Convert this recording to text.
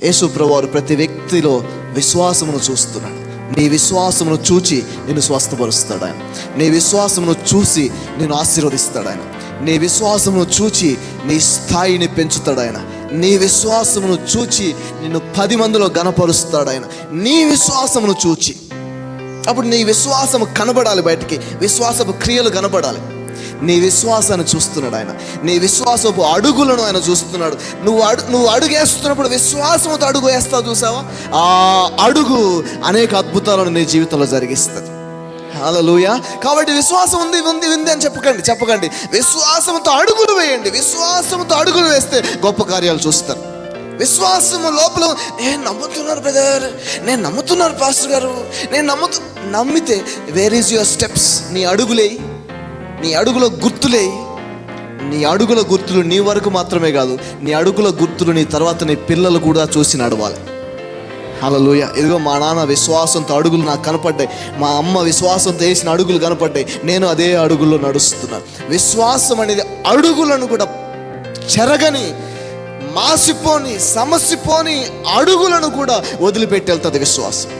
యేసు ప్రభువారు ప్రతి వ్యక్తిలో విశ్వాసమును చూస్తున్నాడు. నీ విశ్వాసమును చూచి నిన్ను స్వస్థపరుస్తాడు ఆయన. నీ విశ్వాసమును చూసి నిన్ను ఆశీర్వదిస్తాడు ఆయన. నీ విశ్వాసమును చూచి నీ స్థాయిని పెంచుతాడు ఆయన. నీ విశ్వాసమును చూచి నిన్ను 10 మందిలో గణపరుస్తాడు ఆయన. నీ విశ్వాసమును చూచి, అప్పుడు నీ విశ్వాసము కనబడాలి, బయటికి విశ్వాసపు క్రియలు కనబడాలి. నీ విశ్వాసాన్ని చూస్తున్నాడు ఆయన. నీ విశ్వాసపు అడుగులను ఆయన చూస్తున్నాడు. నువ్వు అడుగేస్తున్నప్పుడు విశ్వాసంతో అడుగు వేస్తావు, చూసావా? ఆ అడుగు అనేక అద్భుతాలను నీ జీవితంలో జరిగిస్తుంది. హల్లెలూయా. కాబట్టి విశ్వాసం ఉంది అని చెప్పకండి. విశ్వాసంతో అడుగులు వేయండి. విశ్వాసంతో అడుగులు వేస్తే గొప్ప కార్యాలు చూస్తారు. విశ్వాసము లోపల, నేను నమ్ముతున్నాను బ్రదర్, నేను నమ్ముతున్నాను పాస్టర్ గారు, నమ్మితే వేర్ ఈజ్ యువర్ స్టెప్స్? నీ అడుగులే, నీ అడుగుల గుర్తులే. నీ అడుగుల గుర్తులు నీ వరకు మాత్రమే కాదు, నీ అడుగుల గుర్తులు నీ తర్వాత నీ పిల్లలు కూడా చూసి నడవాలి. హల్లెలూయా. ఇదిగో మా నాన్న విశ్వాసంతో అడుగులు నాకు కనపడ్డాయి, మా అమ్మ విశ్వాసంతో వేసిన అడుగులు కనపడ్డాయి, నేను అదే అడుగుల్లో నడుస్తున్నాను. విశ్వాసం అనేది అడుగులను కూడా చెరగని, మాసిపోని, సమసిపోని అడుగులను కూడా వదిలిపెట్టి వెళ్తుంది విశ్వాసం.